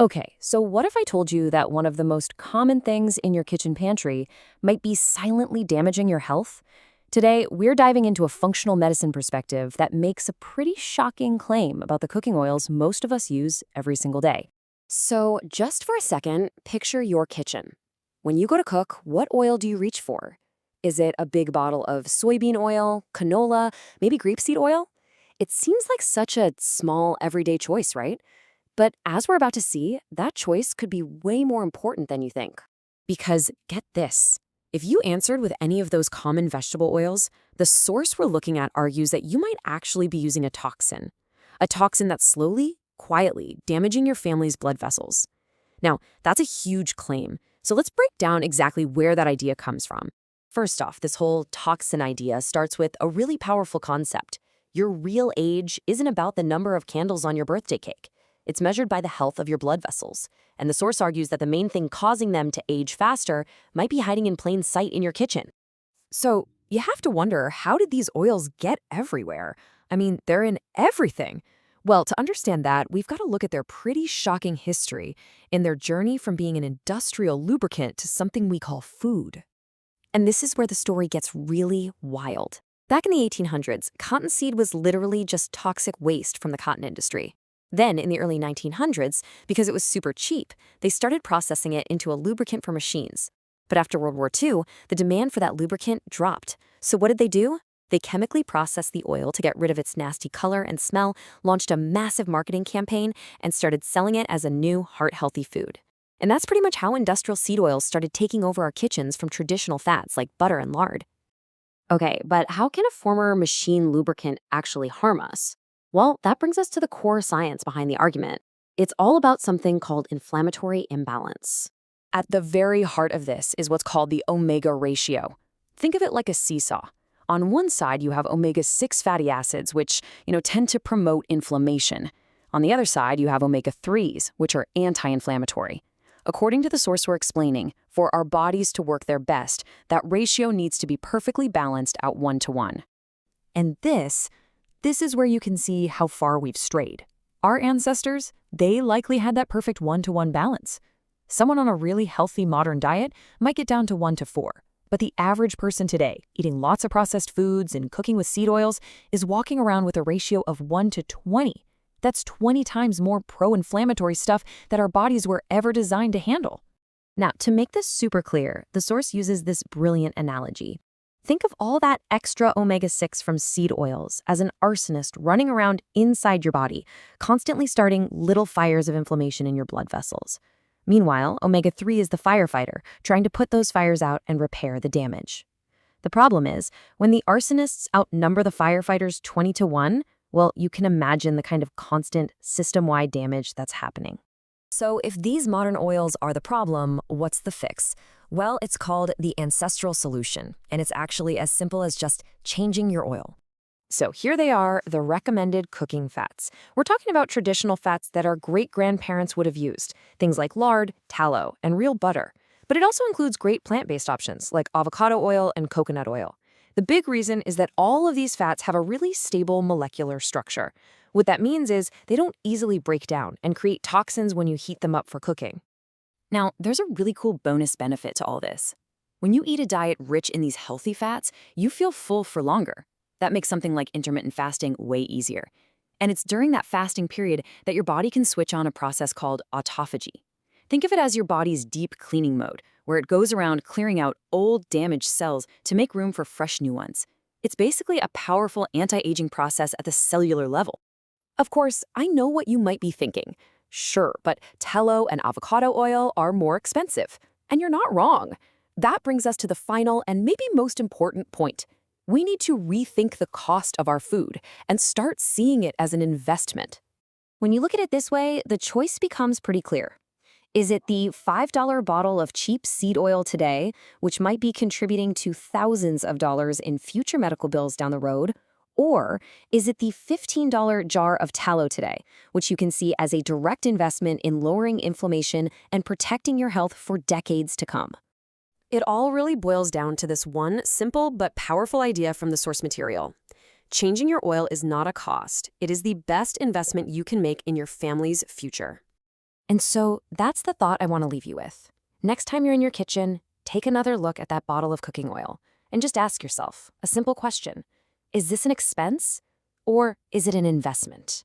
Okay, so what if I told you that one of the most common things in your kitchen pantry might be silently damaging your health? Today, we're diving into a functional medicine perspective that makes a pretty shocking claim about the cooking oils most of us use every single day. So, just for a second, picture your kitchen. When you go to cook, what oil do you reach for? Is it a big bottle of soybean oil, canola, maybe grapeseed oil? It seems like such a small, everyday choice, right? But as we're about to see, that choice could be way more important than you think. Because get this, if you answered with any of those common vegetable oils, the source we're looking at argues that you might actually be using a toxin that's slowly, quietly damaging your family's blood vessels. Now, that's a huge claim, so let's break down exactly where that idea comes from. First off, this whole toxin idea starts with a really powerful concept. Your real age isn't about the number of candles on your birthday cake. It's measured by the health of your blood vessels, and the source argues that the main thing causing them to age faster might be hiding in plain sight in your kitchen. So, you have to wonder, how did these oils get everywhere? I mean, they're in everything. Well, to understand that, we've got to look at their pretty shocking history in their journey from being an industrial lubricant to something we call food. And this is where the story gets really wild. Back in the 1800s, cottonseed was literally just toxic waste from the cotton industry. Then, in the early 1900s, because it was super cheap, they started processing it into a lubricant for machines. But after World War II, the demand for that lubricant dropped. So what did they do? They chemically processed the oil to get rid of its nasty color and smell, launched a massive marketing campaign, and started selling it as a new, heart-healthy food. And that's pretty much how industrial seed oils started taking over our kitchens from traditional fats like butter and lard. Okay, but how can a former machine lubricant actually harm us? Well, that brings us to the core science behind the argument. It's all about something called inflammatory imbalance. At the very heart of this is what's called the omega ratio. Think of it like a seesaw. On one side, you have omega-6 fatty acids, which, tend to promote inflammation. On the other side, you have omega-3s, which are anti-inflammatory. According to the source we're explaining, for our bodies to work their best, that ratio needs to be perfectly balanced at 1-to-1. And this is where you can see how far we've strayed. Our ancestors, they likely had that perfect 1-to-1 balance. Someone on a really healthy modern diet might get down to 1-to-4. But the average person today, eating lots of processed foods and cooking with seed oils, is walking around with a ratio of 1-to-20. That's 20 times more pro-inflammatory stuff that our bodies were ever designed to handle. Now, to make this super clear, the source uses this brilliant analogy. Think of all that extra omega-6 from seed oils as an arsonist running around inside your body, constantly starting little fires of inflammation in your blood vessels. Meanwhile, omega-3 is the firefighter, trying to put those fires out and repair the damage. The problem is, when the arsonists outnumber the firefighters 20-to-1, well, you can imagine the kind of constant, system-wide damage that's happening. So if these modern oils are the problem, what's the fix? Well, it's called the ancestral solution, and it's actually as simple as just changing your oil. So here they are, the recommended cooking fats. We're talking about traditional fats that our great-grandparents would have used, things like lard, tallow, and real butter. But it also includes great plant-based options like avocado oil and coconut oil. The big reason is that all of these fats have a really stable molecular structure. What that means is they don't easily break down and create toxins when you heat them up for cooking. Now, there's a really cool bonus benefit to all this. When you eat a diet rich in these healthy fats, you feel full for longer. That makes something like intermittent fasting way easier. And it's during that fasting period that your body can switch on a process called autophagy. Think of it as your body's deep cleaning mode, where it goes around clearing out old, damaged cells to make room for fresh new ones. It's basically a powerful anti-aging process at the cellular level. Of course, I know what you might be thinking. Sure, but tallow and avocado oil are more expensive. And you're not wrong. That brings us to the final and maybe most important point. We need to rethink the cost of our food and start seeing it as an investment. When you look at it this way, the choice becomes pretty clear. Is it the $5 bottle of cheap seed oil today, which might be contributing to thousands of dollars in future medical bills down the road? Or is it the $15 jar of tallow today, which you can see as a direct investment in lowering inflammation and protecting your health for decades to come? It all really boils down to this one simple but powerful idea from the source material. Changing your oil is not a cost. It is the best investment you can make in your family's future. And so that's the thought I want to leave you with. Next time you're in your kitchen, take another look at that bottle of cooking oil and just ask yourself a simple question. Is this an expense or is it an investment?